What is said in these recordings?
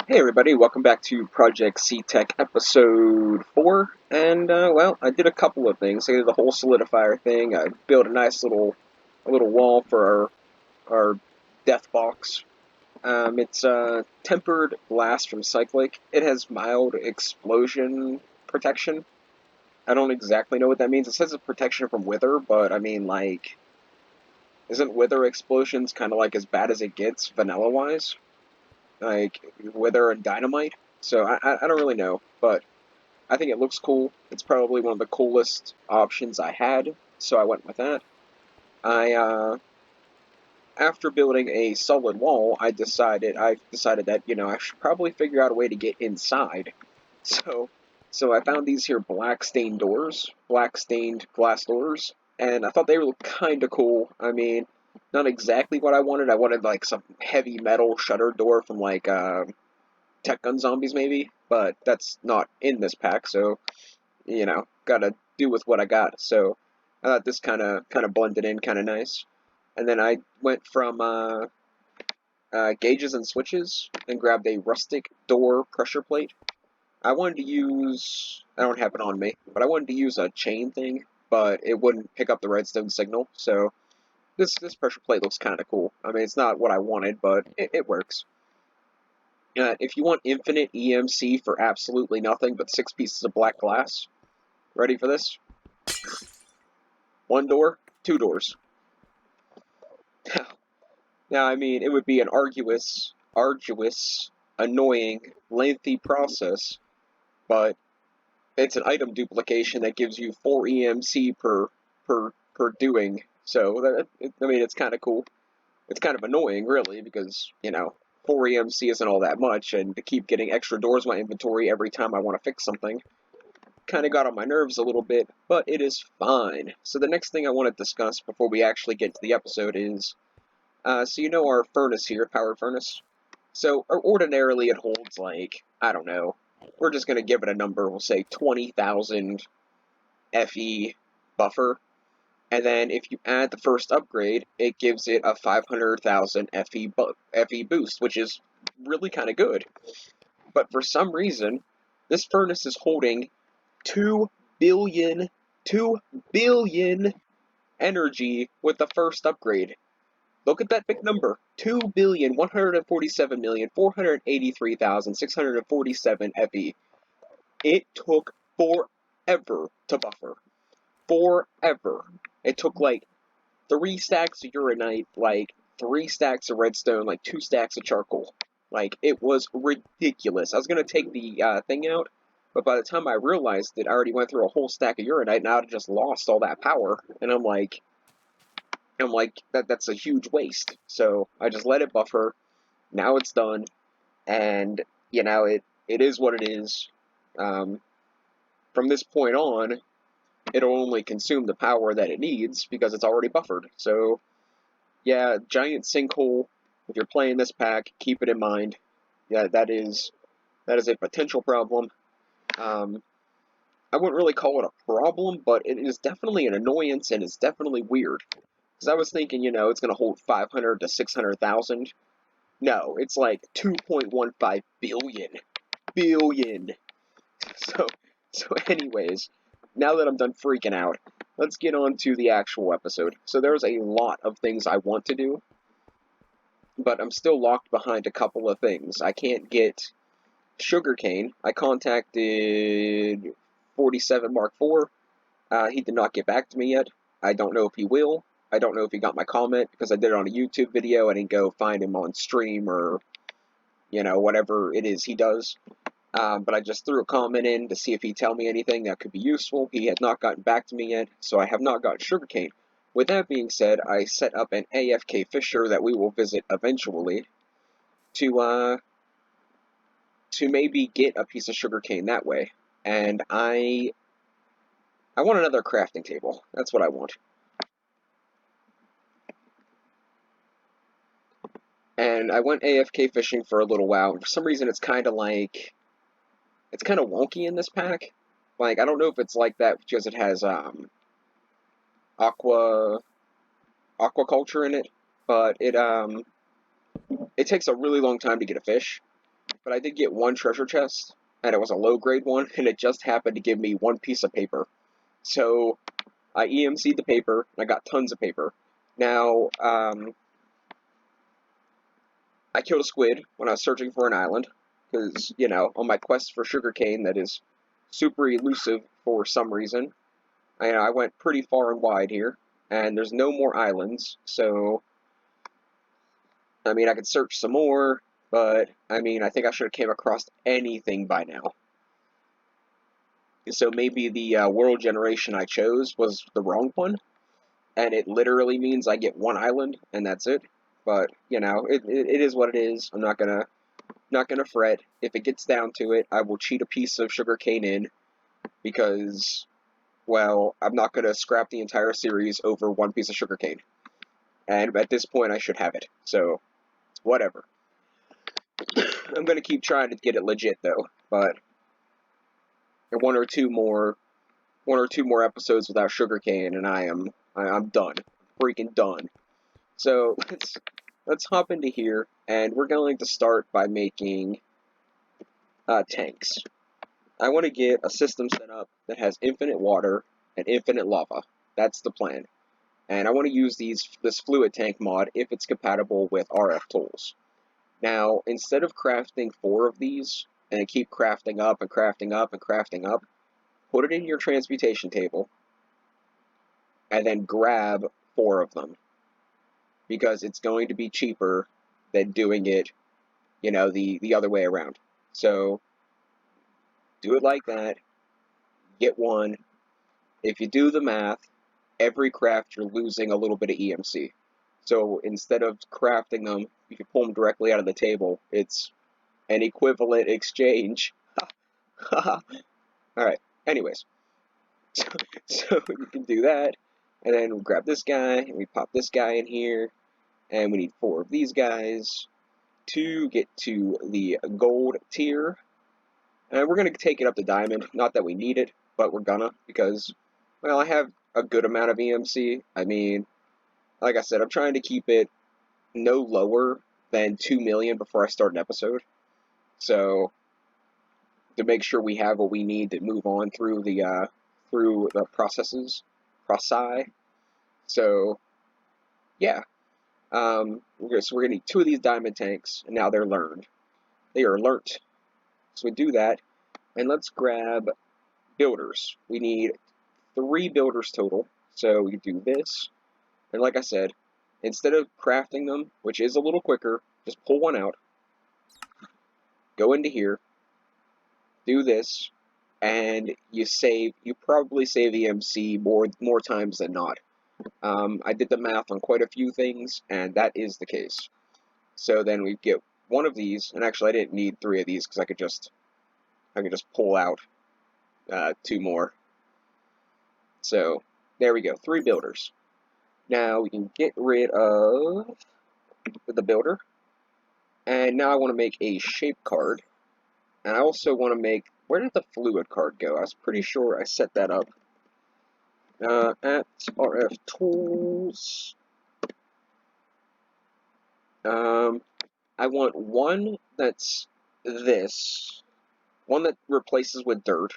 Hey everybody, welcome back to Project SeaTech episode 4, and well, I did a couple of things. I did the whole solidifier thing. I built a nice little wall for our death box. It's tempered glass from Cyclic. It has mild explosion protection. I don't exactly know what that means. It says it's protection from wither, but I mean, like, isn't wither explosions kind of like as bad as it gets vanilla-wise? Like, wither and dynamite? So I don't really know, but I think it looks cool. It's probably one of the coolest options I had, so I went with that. I After building a solid wall, I decided that I should probably figure out a way to get inside. So I found these here black stained doors, black stained glass doors, and I thought they were kind of cool. I mean, not exactly what I wanted. I wanted like some heavy metal shutter door from like Tech Gun Zombies maybe, but that's not in this pack, so gotta do with what I got. So I thought this kind of blended in kind of nice. And then I went from gauges and switches and grabbed a rustic door pressure plate. I wanted to use, I don't have it on me, but I wanted to use a chain thing, but it wouldn't pick up the redstone signal. So this pressure plate looks kind of cool. I mean, it's not what I wanted, but it works. If you want infinite EMC for absolutely nothing but 6 pieces of black glass, ready for this? One door, two doors. Now, I mean, it would be an arduous, annoying, lengthy process, but it's an item duplication that gives you 4 EMC per doing. So I mean, it's kind of cool. It's kind of annoying, really, because 4 EMC isn't all that much, and to keep getting extra doors in my inventory every time I want to fix something kind of got on my nerves a little bit, but it is fine. So the next thing I want to discuss before we actually get to the episode is, so our furnace here, powered furnace. So ordinarily it holds like, I don't know, we're just going to give it a number, we'll say 20,000 FE buffer. And then if you add the first upgrade, it gives it a 500,000 FE boost, which is really kind of good. But for some reason, this furnace is holding 2 billion, 2 billion energy with the first upgrade. Look at that big number. 2,147,483,647 FE. It took forever to buffer. Forever. It took like 3 stacks of uranite, like 3 stacks of redstone, like 2 stacks of charcoal. Like, it was ridiculous. I was going to take the thing out, but by the time I realized it, I already went through a whole stack of uranite, and I would have just lost all that power. And I'm like, that's a huge waste. So I just let it buffer. Now it's done, and it is what it is. Um, from this point on, it'll only consume the power that it needs because it's already buffered. So yeah, giant sinkhole. If you're playing this pack, keep it in mind. Yeah, that is a potential problem. Um, I wouldn't really call it a problem, but it is definitely an annoyance and it's definitely weird. Because I was thinking, it's going to hold 500 to 600,000. No, it's like 2.15 billion. Billion. So, anyways, now that I'm done freaking out, let's get on to the actual episode. So there's a lot of things I want to do, but I'm still locked behind a couple of things. I can't get sugarcane. I contacted 47 Mark IV. He did not get back to me yet. I don't know if he will. I don't know if he got my comment because I did it on a YouTube video. I didn't go find him on stream or, whatever it is he does. But I just threw a comment in to see if he'd tell me anything that could be useful. He has not gotten back to me yet, so I have not got sugarcane. With that being said, I set up an AFK Fisher that we will visit eventually to maybe get a piece of sugarcane that way. And I want another crafting table. That's what I want. And I went AFK fishing for a little while, and for some reason it's kind of wonky in this pack. Like, I don't know if it's like that because it has aqua aquaculture in it, but it takes a really long time to get a fish. but I did get one treasure chest, and it was a low-grade one, and it just happened to give me one piece of paper. So I EMC'd the paper, and I got tons of paper. Now, I killed a squid when I was searching for an island, because, you know, on my quest for sugarcane that is super elusive for some reason, I went pretty far and wide here, and there's no more islands, so, I mean, I could search some more, but, I mean, I think I should have came across anything by now. So maybe the world generation I chose was the wrong one, and it literally means I get one island, and that's it. But, you know, it is what it is. I'm not gonna fret. If it gets down to it, I will cheat a piece of sugarcane in, because, well, I'm not gonna scrap the entire series over one piece of sugarcane. And at this point, I should have it. So, whatever. I'm gonna keep trying to get it legit, though. But one or two more episodes without sugarcane, and I'm done. Freaking done. So let's hop into here, and we're going to start by making tanks. I want to get a system set up that has infinite water and infinite lava. That's the plan. And I want to use this fluid tank mod if it's compatible with rftools. Now, instead of crafting 4 of these and keep crafting up and crafting up and crafting up, put it in your transmutation table and then grab 4 of them, because it's going to be cheaper than doing it, you know, the other way around. So do it like that, get 1. If you do the math, every craft you're losing a little bit of EMC. So instead of crafting them, if you pull them directly out of the table, it's an equivalent exchange. Alright, anyways. So you can do that, and then we grab this guy, and we pop this guy in here, and we need 4 of these guys to get to the gold tier. And we're going to take it up to diamond. Not that we need it, but we're gonna, because, well, I have a good amount of EMC. I mean, like I said, I'm trying to keep it no lower than 2 million before I start an episode. So, to make sure we have what we need to move on through the processes. So, yeah. So we're going to need 2 of these diamond tanks, and now they're learned. They are learnt. So we do that, and let's grab builders. We need 3 builders total, so we do this, and like I said, instead of crafting them, which is a little quicker, just pull one out, go into here, do this, and you probably save EMC more times than not. I did the math on quite a few things, and that is the case. So then we get 1 of these, and actually I didn't need 3 of these because I could just pull out 2 more. So there we go, 3 builders. Now we can get rid of the builder, and now I want to make a shape card, and I also want to make, where did the fluid card go? I was pretty sure I set that up at rftools. I want one that's this, one that replaces with dirt,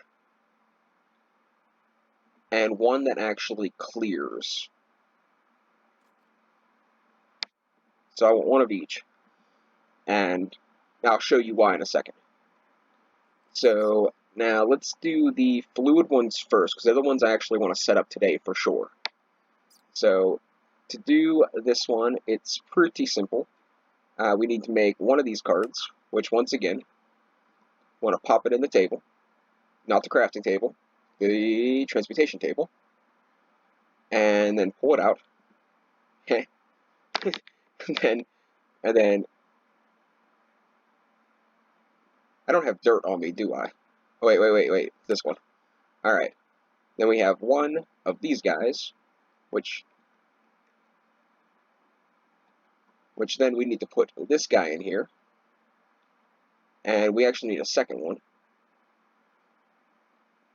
and one that actually clears. So I want 1 of each, and I'll show you why in a second. So now let's do the fluid ones first, because they're the ones I actually want to set up today for sure. So to do this one, it's pretty simple. We need to make 1 of these cards, which once again, want to pop it in the table, not the crafting table, the transmutation table, and then pull it out. and then I don't have dirt on me, do I? Oh, wait, this one. Alright, then we have 1 of these guys, which then we need to put this guy in here, and we actually need a second one,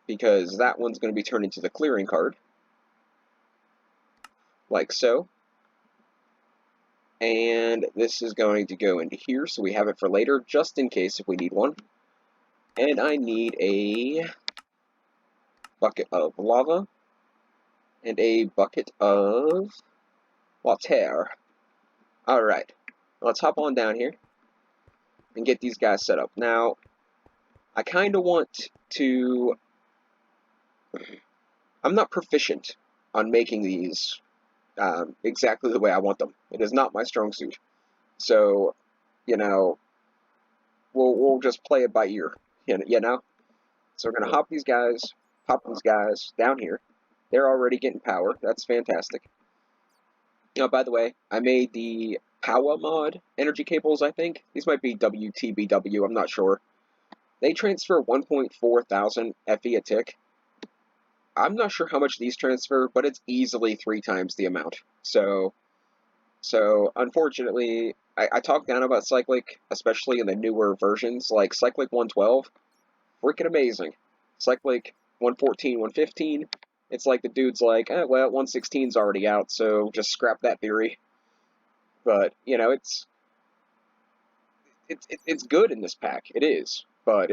because that one's going to be turned into the clearing card, like so. And this is going to go into here, so we have it for later, just in case if we need one. And I need a bucket of lava and a bucket of water. Alright, let's hop on down here and get these guys set up. Now, I kind of want to... I'm not proficient on making these exactly the way I want them. It is not my strong suit. So, you know, we'll just play it by ear, you know? So we're going to hop these guys down here. They're already getting power. That's fantastic. Oh, by the way, I made the Power mod energy cables, I think. These might be WTBW, I'm not sure. They transfer 1.4 thousand FE a tick. I'm not sure how much these transfer, but it's easily 3 times the amount. So unfortunately, I talk down about Cyclic, especially in the newer versions, like Cyclic 112, freaking amazing. Cyclic 114, 115, it's like the dude's like, well, 116's already out, so just scrap that theory. But, you know, it's good in this pack, it is, but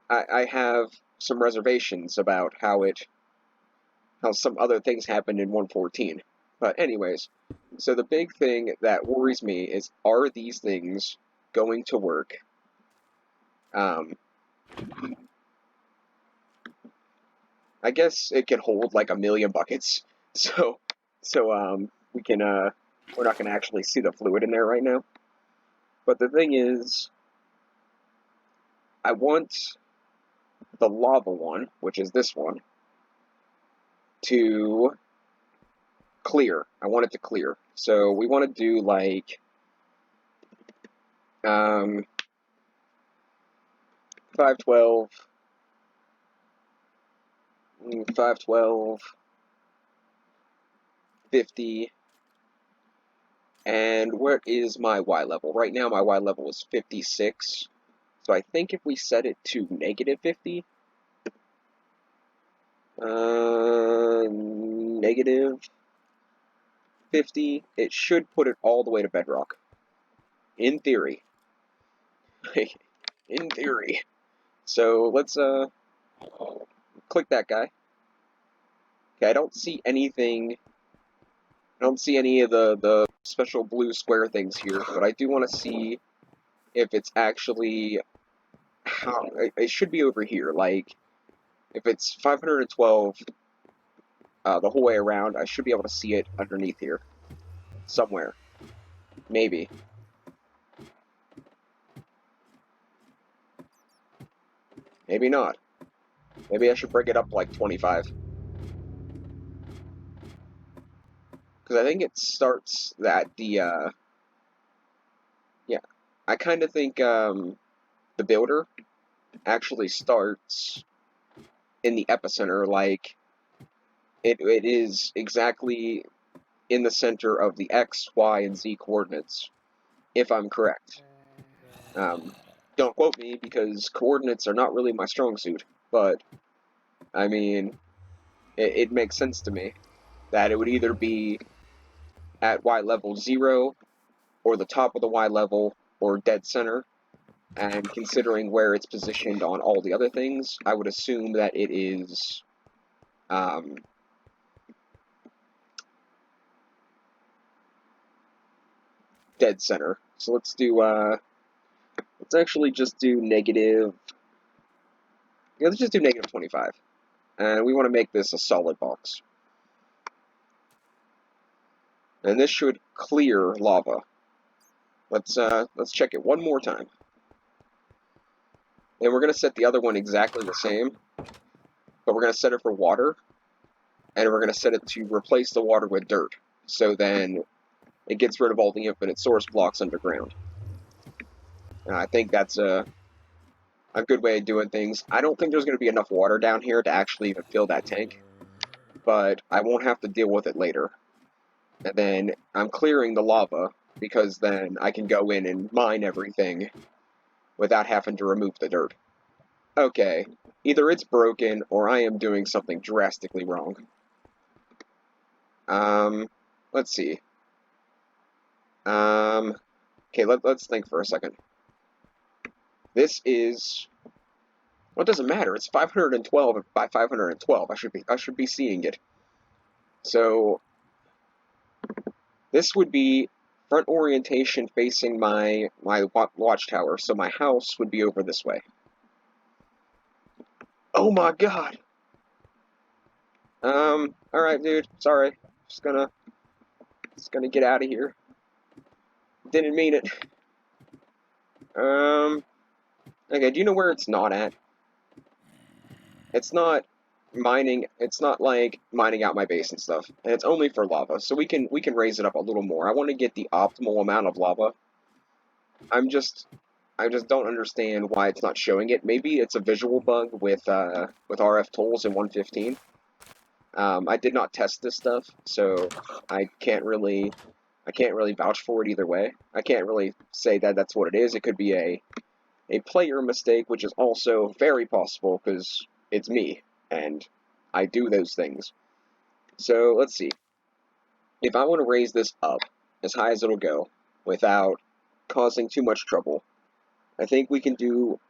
I have some reservations about how some other things happened in 114. But anyways, so the big thing that worries me is, are these things going to work? I guess it can hold like 1,000,000 buckets, so we can we're not gonna actually see the fluid in there right now. But the thing is, I want the lava one, which is this one, to clear. I want it to clear. So we want to do like 512, 512, 50, and where is my Y level? Right now my Y level is 56, so I think if we set it to negative 50, negative 50, it should put it all the way to bedrock. In theory. In theory. So let's click that guy. Okay, I don't see anything. I don't see any of the special blue square things here, but I do want to see if it's actually how it should be over here. Like, if it's 512 the whole way around, I should be able to see it underneath here somewhere. Maybe. Maybe not. Maybe I should break it up like 25. Because I think it starts at the, yeah. I kind of think, the builder actually starts in the epicenter, like, it is exactly in the center of the X, Y, and Z coordinates, if I'm correct. Don't quote me, because coordinates are not really my strong suit, but, I mean, it makes sense to me that it would either be at Y level 0, or the top of the Y level, or dead center, and considering where it's positioned on all the other things, I would assume that it is, dead center. So let's do, let's actually just do negative, yeah, let's just do negative 25. And we want to make this a solid box. And this should clear lava. Let's check it one more time. And we're going to set the other one exactly the same, but we're going to set it for water, and we're going to set it to replace the water with dirt. So then it gets rid of all the infinite source blocks underground. And I think that's a good way of doing things. I don't think there's going to be enough water down here to actually even fill that tank, but I won't have to deal with it later. And then I'm clearing the lava, because then I can go in and mine everything without having to remove the dirt. Okay, either it's broken or I am doing something drastically wrong. Let's see. Okay, let's think for a second. This is... Well, it doesn't matter. It's 512 by 512. I should be seeing it. So this would be front orientation facing my watchtower. So my house would be over this way. Oh my god. All right, dude. Sorry. Just gonna get out of here. Didn't mean it. Okay. Do you know where it's not at? It's not mining. It's not like mining out my base and stuff, and it's only for lava. So we can raise it up a little more. I want to get the optimal amount of lava. I just don't understand why it's not showing it. Maybe it's a visual bug with rftools in 1.15. I did not test this stuff, so I can't really vouch for it either way. I can't really say that that's what it is. It could be a player mistake, which is also very possible because it's me and I do those things. So let's see. If I want to raise this up as high as it'll go without causing too much trouble, I think we can do...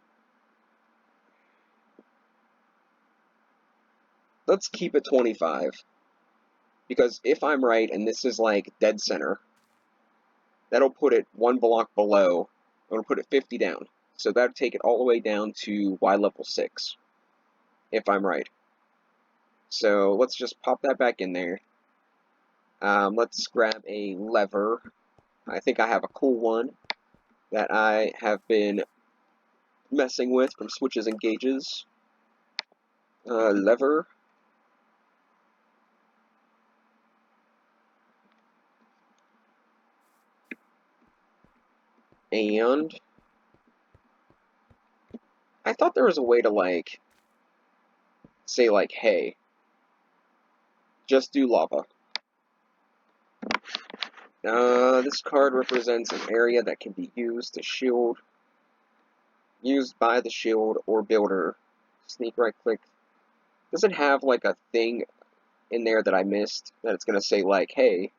Let's keep it 25. Because if I'm right, and this is like dead center, that'll put it one block below. I'm going to put it 50 down. So that'll take it all the way down to Y level 6. If I'm right. So let's just pop that back in there. Let's grab a lever. I think I have a cool one that I have been messing with from switches and gauges. Lever. And I thought there was a way to, like, say, like, hey, just do lava. This card represents an area that can be used by the shield or builder. Sneak right click. Does it have, like, a thing in there that I missed that it's going to say, like, hey?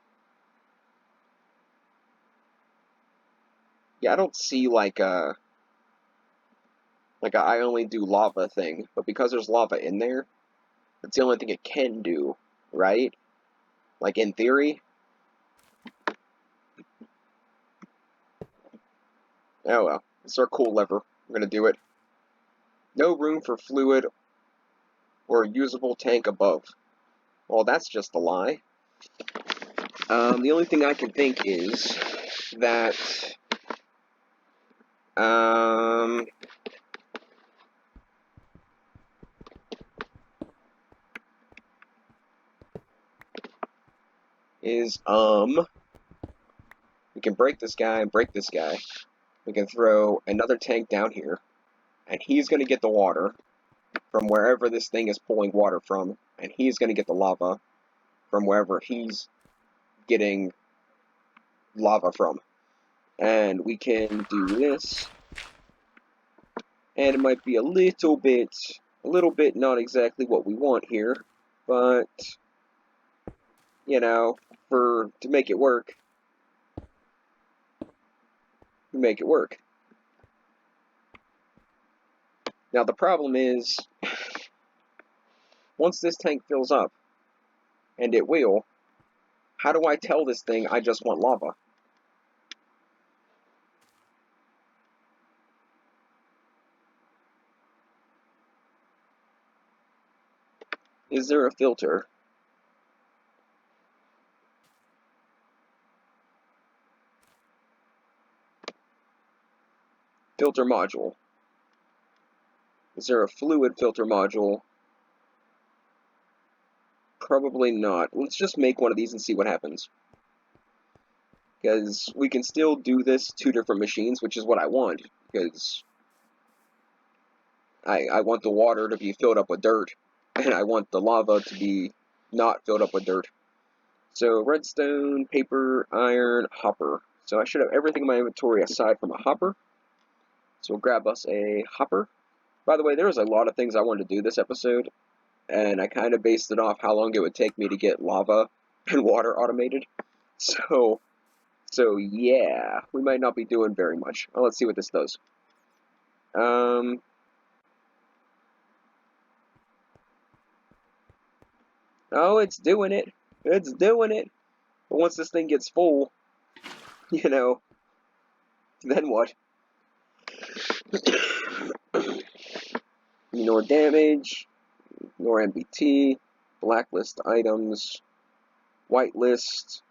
Yeah, I don't see, like a I only do lava thing, but because there's lava in there, that's the only thing it can do, right? Like, in theory. Oh well, it's our cool lever. I'm gonna do it. No room for fluid or usable tank above. Well, that's just a lie. The only thing I can think is that we can break this guy and break this guy. We can throw another tank down here, and he's gonna get the water from wherever this thing is pulling water from, and he's gonna get the lava from wherever he's getting lava from. And we can do this, and it might be a little bit not exactly what we want here, but you know, to make it work, we make it work. Now the problem is, once this tank fills up, and it will, how do I tell this thing I just want lava? Is there a filter? Filter module. Is there a fluid filter module? Probably not. Let's just make one of these and see what happens. Because we can still do this 2 different machines, which is what I want. Because I want the water to be filled up with dirt, and I want the lava to be not filled up with dirt. So redstone, paper, iron, hopper. So I should have everything in my inventory aside from a hopper. So we'll grab us a hopper. By the way, there was a lot of things I wanted to do this episode, and I kind of based it off how long it would take me to get lava and water automated. So So yeah, we might not be doing very much. Well, let's see what this does. Oh, it's doing it. It's doing it. But once this thing gets full, you know, then what? Ignore damage, ignore MBT, blacklist items, whitelist,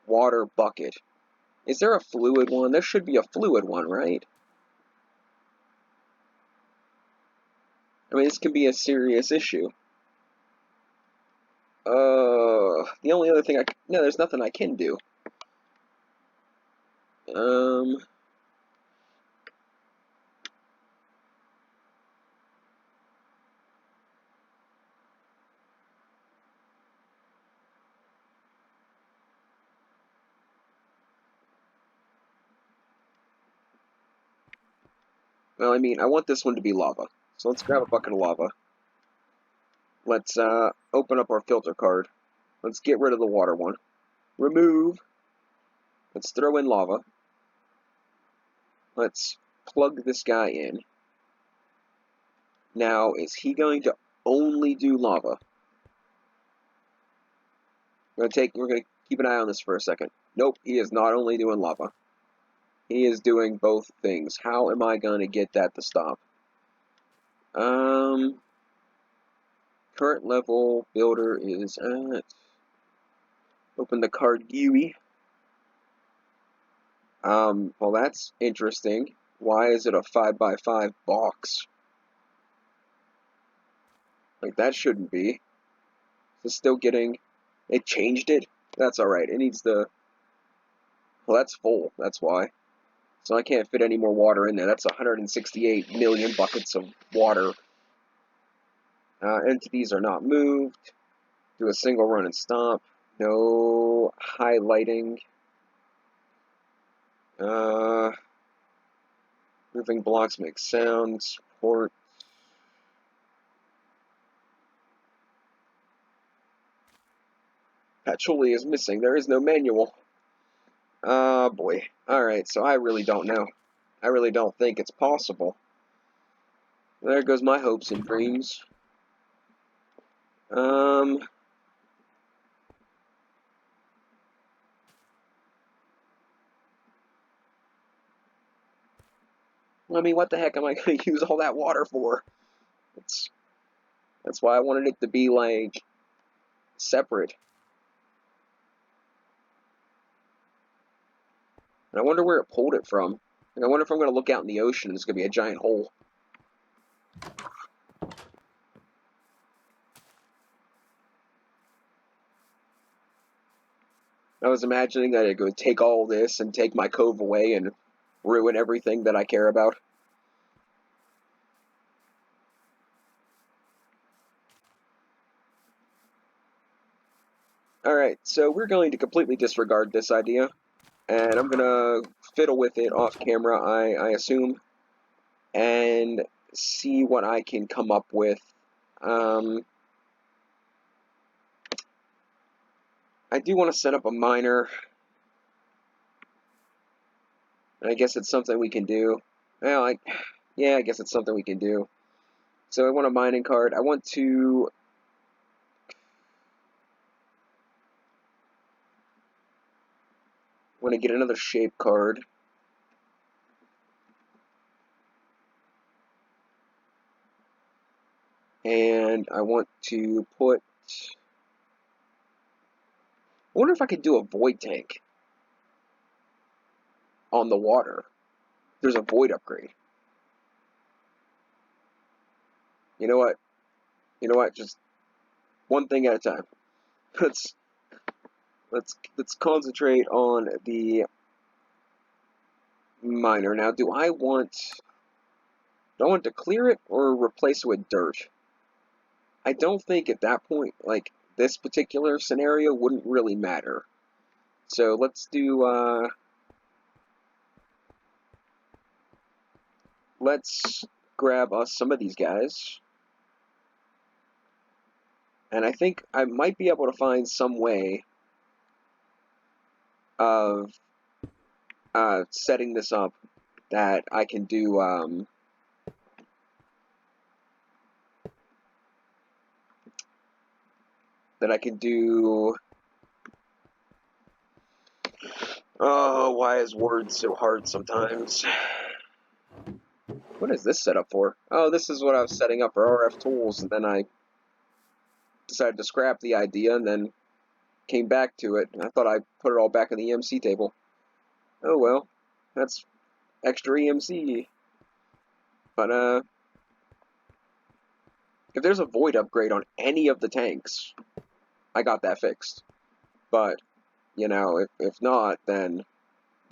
water bucket. Is there a fluid one? There should be a fluid one, right? I mean, this can be a serious issue. The only other thing no, there's nothing I can do. Well, I mean, I want this one to be lava. So let's grab a bucket of lava. Let's, open up our filter card. Let's get rid of the water one. Remove. Let's throw in lava. Let's plug this guy in. Now, is he going to only do lava? We're gonna keep an eye on this for a second. Nope, he is not only doing lava. He is doing both things. How am I gonna get that to stop? Current level builder is at. Open the card GUI. Well, that's interesting. Why is it a 5x5 box? Like, that shouldn't be. It's still getting. It changed it? That's alright. It needs the. Well, that's full. That's why. So I can't fit any more water in there. That's 168 million buckets of water. Entities are not moved. Do a single run and stop. No highlighting. Moving blocks make sounds. Port. Patchouli is missing. There is no manual. Boy. Alright, so I really don't know. I really don't think it's possible. There goes my hopes and dreams. I mean, what the heck am I going to use all that water for? That's why I wanted it to be, like, separate. And I wonder where it pulled it from. And I wonder if I'm going to look out in the ocean and it's going to be a giant hole. I was imagining that it would take all this and take my cove away and ruin everything that I care about. Alright, so we're going to completely disregard this idea. And I'm going to fiddle with it off camera, I assume. And see what I can come up with. I do want to set up a miner. And I guess it's something we can do. Well, yeah, I guess it's something we can do. So I want a mining card. I want to... get another shape card. And I want to put... I wonder if I could do a void tank on the water. There's a void upgrade. You know what? You know what? Just one thing at a time. Let's concentrate on the miner. Now, do I want to clear it or replace it with dirt? I don't think at that point, like, this particular scenario wouldn't really matter. So let's do, let's grab us some of these guys. And I think I might be able to find some way of setting this up that I can do oh, why is Word so hard sometimes? What is this set up for? Oh, this is what I was setting up for rftools, and then I decided to scrap the idea and then came back to it. I thought I put it all back in the EMC table. Oh well, that's extra EMC. But if there's a void upgrade on any of the tanks, I got that fixed. But, you know, if not, then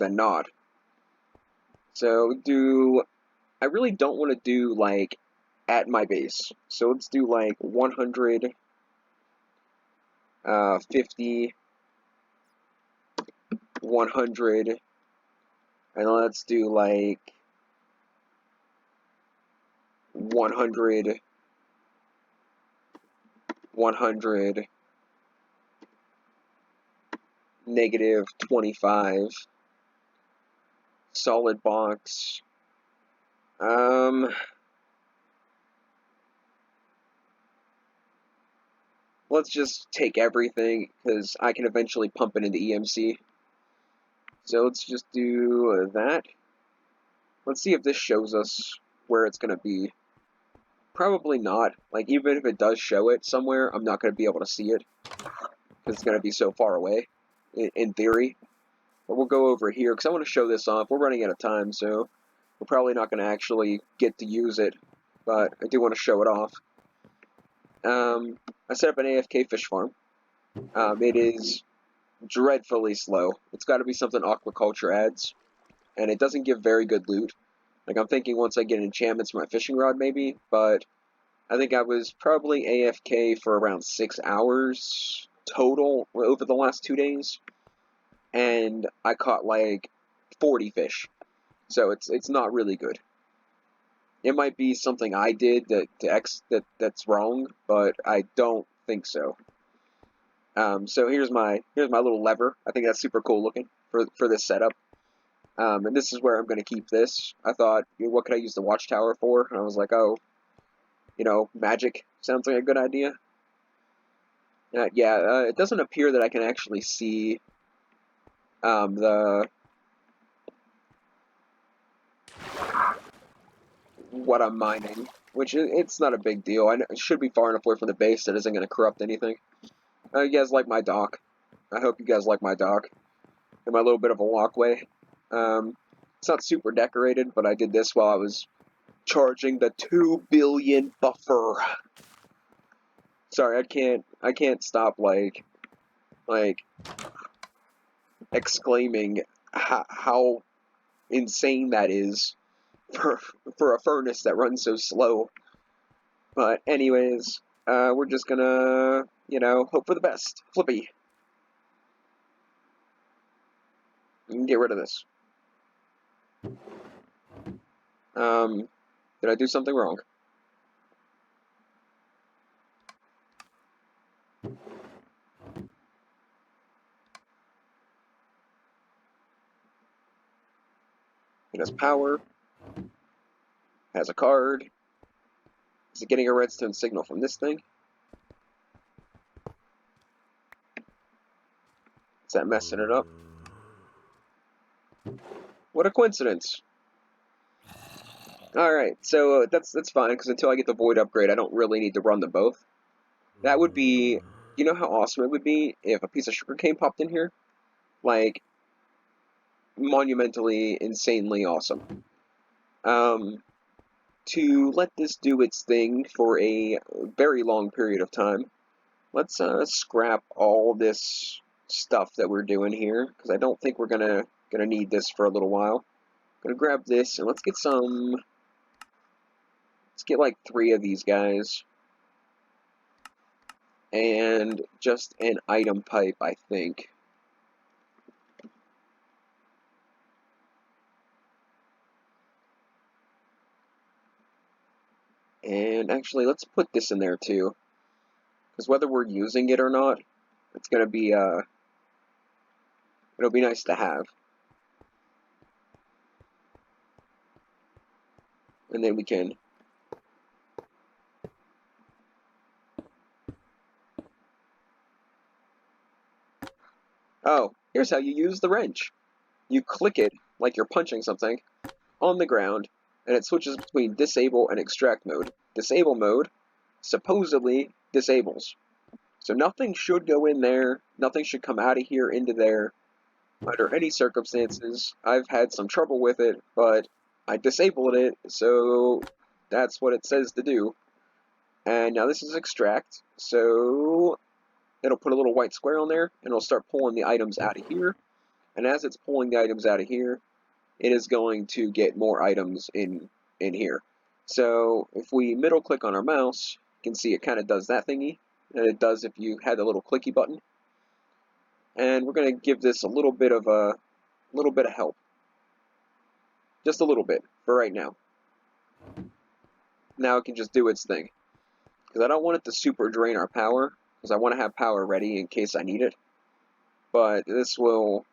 not. So I really don't want to do, like, at my base. So let's do, like, 100, 50, 100, and let's do, like, 100, 100, negative 25, solid box. Let's just take everything, because I can eventually pump it into EMC. So let's just do that. Let's see if this shows us where it's going to be. Probably not. Like, even if it does show it somewhere, I'm not going to be able to see it, because it's going to be so far away, in theory. But we'll go over here, because I want to show this off. We're running out of time, so we're probably not going to actually get to use it, but I do want to show it off. I set up an AFK fish farm. It is dreadfully slow. It's got to be something aquaculture adds, and it doesn't give very good loot. Like, I'm thinking once I get enchantments for my fishing rod, maybe, but I think I was probably AFK for around 6 hours total over the last 2 days, and I caught like 40 fish. So it's not really good. It might be something I did that's wrong, but I don't think so. So here's my little lever. I think that's super cool looking for this setup. And this is where I'm going to keep this. I thought, what could I use the watchtower for? And I was like, oh, magic sounds like a good idea. It doesn't appear that I can actually see what I'm mining, which it's not a big deal. It should be far enough away from the base that isn't going to corrupt anything. You guys like my dock. I hope you guys like my dock and my little bit of a walkway. It's not super decorated, but I did this while I was charging the 2 billion buffer. Sorry, I can't stop like exclaiming how insane that is for a furnace that runs so slow. But anyways, we're just gonna, hope for the best. Flippy. Get rid of this. Did I do something wrong? It has power. Has a card. Is it getting a redstone signal from this thing? Is that messing it up? What a coincidence. Alright, so that's fine, because until I get the void upgrade, I don't really need to run them both. That would be, you know how awesome it would be if a piece of sugarcane popped in here? Like, monumentally, insanely awesome. To let this do its thing for a very long period of time, let's scrap all this stuff that we're doing here, because I don't think we're gonna need this for a little while. I'm gonna grab this, and let's get like 3 of these guys. And just an item pipe, I think. And actually, let's put this in there too. Because whether we're using it or not, it's going to be It'll be nice to have. And then we can oh, here's how you use the wrench. You click it like you're punching something on the ground, and it switches between disable and extract mode. Disable mode supposedly disables. So nothing should go in there, nothing should come out of here into there under any circumstances. I've had some trouble with it, but I disabled it, so that's what it says to do. And now this is extract, so it'll put a little white square on there, and it'll start pulling the items out of here. And as it's pulling the items out of here, it is going to get more items in here. So if we middle click on our mouse, you can see it kind of does that thingy, and it does if you had the little clicky button. And we're going to give this a little bit of help, just a little bit for right now. Now it can just do its thing, because I don't want it to super drain our power, because I want to have power ready in case I need it. But this will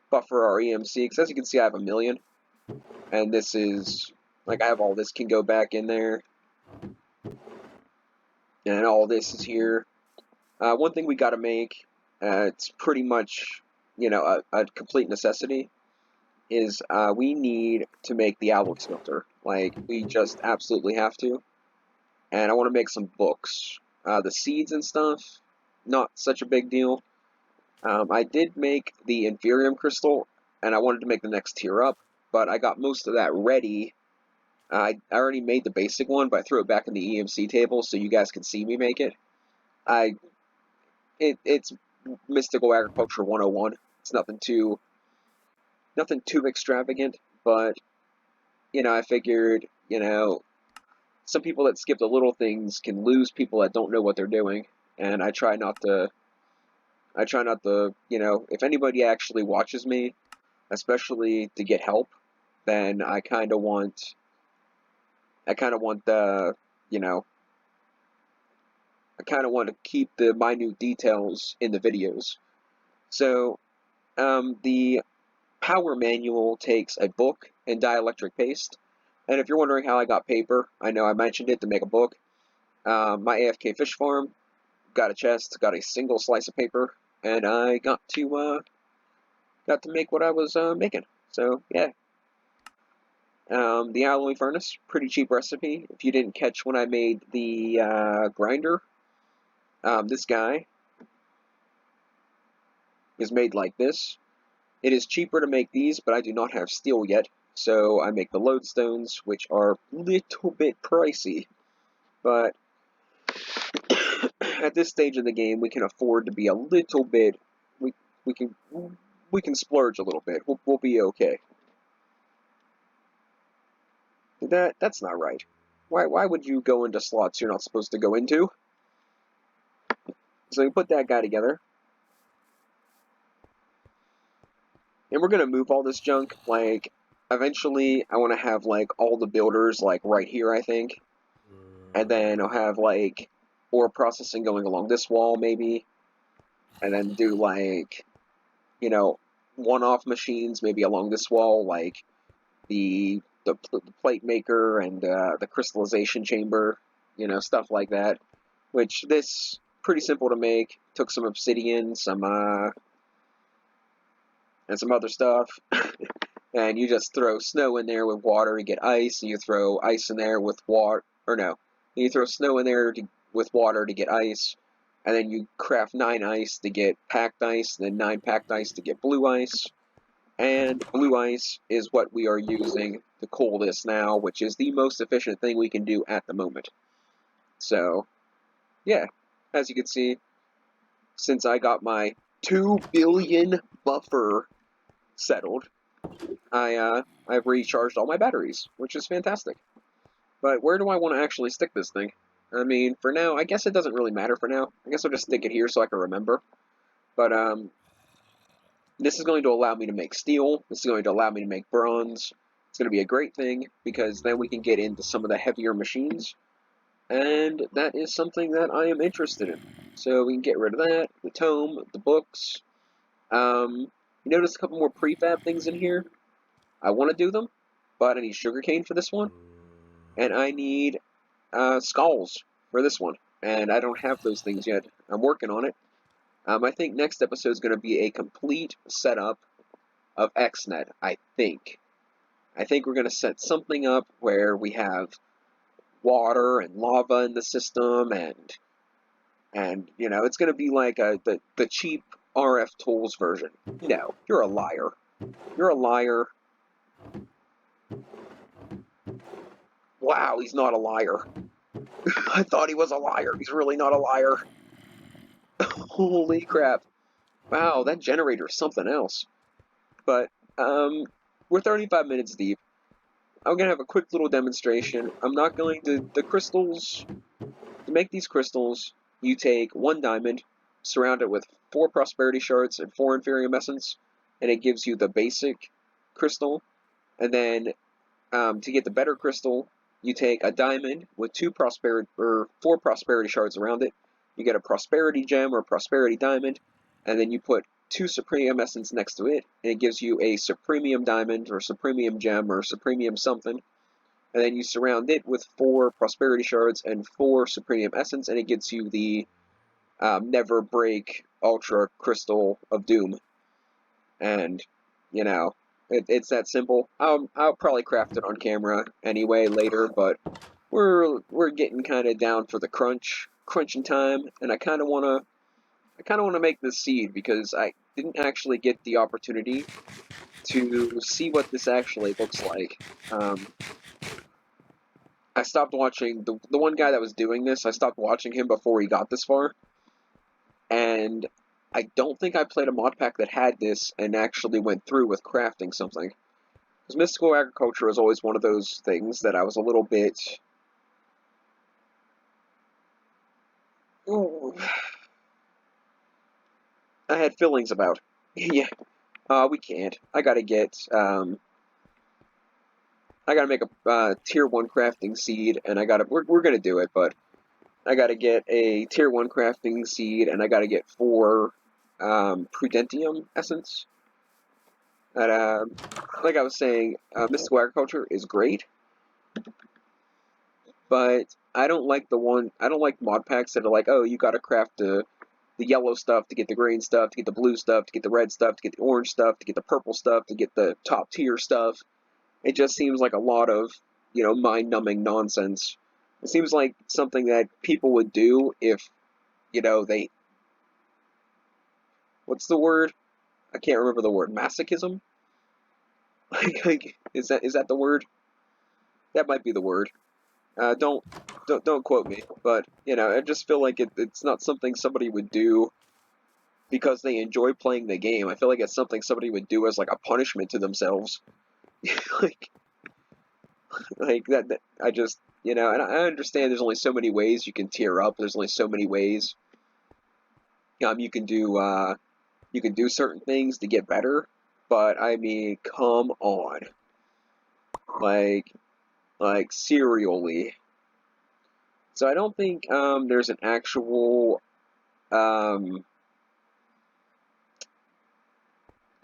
buffer our EMC, because as you can see I have 1,000,000, and this is, like, I have all this can go back in there, and all this is here. One thing we got to make, it's pretty much, you know, a complete necessity, is we need to make the alloy smelter. Like, we just absolutely have to. And I want to make some books. The seeds and stuff, not such a big deal. I did make the inferium crystal, and I wanted to make the next tier up, but I got most of that ready. I already made the basic one, but I threw it back in the EMC table so you guys can see me make it. It's Mystical Agriculture 101. It's nothing too extravagant, but, you know, I figured, you know, some people that skip the little things can lose people that don't know what they're doing, and I try not to, you know, if anybody actually watches me, especially to get help, then I kind of want the, you know, I kind of want to keep the minute details in the videos. So, the power manual takes a book and dielectric paste. And if you're wondering how I got paper, I know I mentioned it to make a book. My AFK fish farm got a chest, got a single slice of paper, and I got to make what I was making. So yeah. The alloy furnace, pretty cheap recipe. If you didn't catch when I made the grinder, this guy is made like this. It is cheaper to make these, but I do not have steel yet, so I make the lodestones, which are a little bit pricey. But at this stage of the game, we can afford to be a little bit. We can splurge a little bit. We'll be okay. That's not right. Why would you go into slots you're not supposed to go into? So we put that guy together. And we're going to move all this junk. Like, eventually, I want to have, like, all the builders, like, right here, I think. And then I'll have, like, ore processing going along this wall, maybe. And then do, like, you know, one-off machines, maybe along this wall, like the plate maker and the crystallization chamber, you know, stuff like that. Which, this, pretty simple to make. Took some obsidian, and some other stuff, and you just throw snow in there with water to get ice, and you throw ice in there with water, or no, you throw snow in there with water to get ice, and then you craft 9 ice to get packed ice, and then 9 packed ice to get blue ice, and blue ice is what we are using to cool this now, which is the most efficient thing we can do at the moment. So, yeah, as you can see, since I got my 2 billion buffer settled, I've recharged all my batteries, which is fantastic. But where do I want to actually stick this thing? I mean, for now, I guess it doesn't really matter for now. I guess I'll just stick it here so I can remember. But this is going to allow me to make steel. This is going to allow me to make bronze. It's going to be a great thing, because then we can get into some of the heavier machines. And that is something that I am interested in. So we can get rid of that, the tome, the books. You notice a couple more prefab things in here. I want to do them, but I need sugarcane for this one, and I need skulls for this one, and I don't have those things yet. I'm working on it. I think next episode is going to be a complete setup of XNet. I think we're going to set something up where we have water and lava in the system, and you know, it's going to be like the cheap rftools version. No, you're a liar. You're a liar. Wow, he's not a liar. I thought he was a liar. He's really not a liar. Holy crap. Wow, that generator is something else. But, we're 35 minutes deep. I'm going to have a quick little demonstration. I'm not going to... The crystals... To make these crystals, you take 1 diamond, surround it with 4 prosperity shards and 4 inferium essence, and it gives you the basic crystal. And then, to get the better crystal, you take a diamond with 4 prosperity shards around it. You get a prosperity gem or a prosperity diamond, and then you put 2 supremium essence next to it, and it gives you a supremium diamond or supremium gem or supremium something. And then you surround it with 4 prosperity shards and 4 supremium essence, and it gets you the never break ultra crystal of doom. And you know, it's that simple. I'll probably craft it on camera anyway later, but we're getting kind of down for the crunching time, and I kind of wanna make this seed because I didn't actually get the opportunity to see what this actually looks like. I stopped watching the one guy that was doing this. I stopped watching him before he got this far, and I don't think I played a mod pack that had this and actually went through with crafting something. Because mystical agriculture is always one of those things that I was a little bit... Ooh, I had feelings about. Yeah, we can't. I gotta make a tier 1 crafting seed, and we're gonna do it, but I gotta get a tier 1 crafting seed, and I gotta get 4 prudentium essence. That, like I was saying, mystical agriculture is great, but I don't like mod packs that are like, oh, you gotta craft the yellow stuff to get the green stuff, to get the blue stuff, to get the red stuff, to get the orange stuff, to get the purple stuff, to get the top tier stuff. It just seems like a lot of, mind-numbing nonsense. It seems like something that people would do if, they... What's the word? I can't remember the word. Masochism? Is that the word? That might be the word. Don't quote me, but I just feel like it's not something somebody would do because they enjoy playing the game. I feel like it's something somebody would do as like a punishment to themselves. like that I just and I understand there's only so many ways you can tier up. There's only so many ways you can do certain things to get better, but I mean, come on. Like serially. So I don't think there's an actual an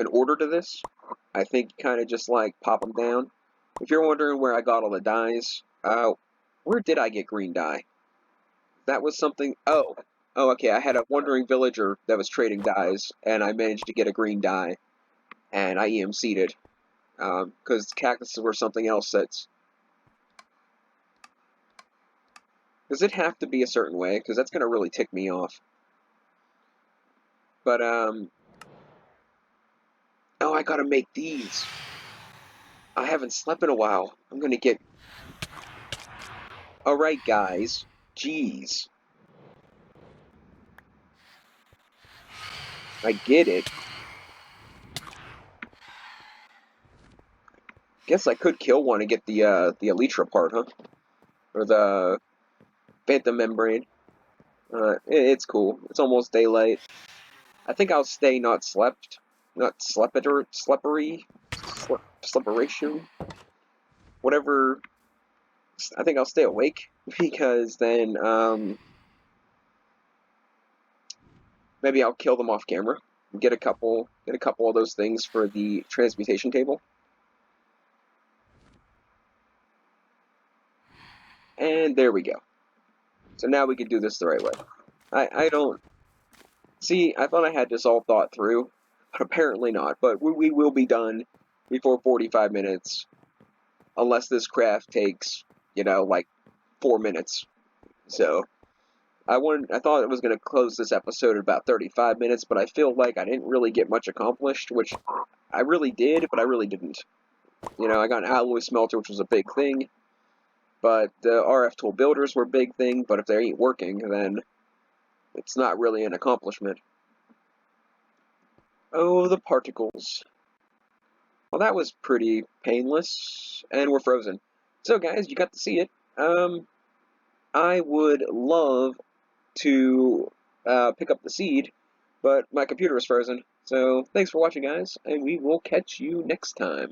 order to this. I think kind of just like pop them down. If you're wondering where I got all the dyes, where did I get green dye? That was something. Oh, okay. I had a wandering villager that was trading dyes, and I managed to get a green dye, and I EMC'd it because cactuses were something else that's. Does it have to be a certain way? Because that's gonna really tick me off. But oh, I gotta make these. I haven't slept in a while. I'm gonna get. All right, guys. Jeez. I get it. Guess I could kill one and get the elytra part, huh? Or the phantom membrane. It's cool. It's almost daylight. I think I'll stay not slepperation, whatever. I think I'll stay awake because then maybe I'll kill them off camera. get a couple of those things for the transmutation table. And there we go. So now we can do this the right way. I don't... See, I thought I had this all thought through, but apparently not. But we will be done before 45 minutes, unless this craft takes, you know, like 4 minutes. So, I thought it was going to close this episode at about 35 minutes, but I feel like I didn't really get much accomplished, which I really did, but I really didn't. You know, I got an alloy smelter, which was a big thing, but the RF tool builders were a big thing, but if they ain't working, then it's not really an accomplishment. Oh, the particles. Well, that was pretty painless, and we're frozen. So, guys, you got to see it. I would love to pick up the seed, but my computer is frozen. So, thanks for watching, guys, and we will catch you next time.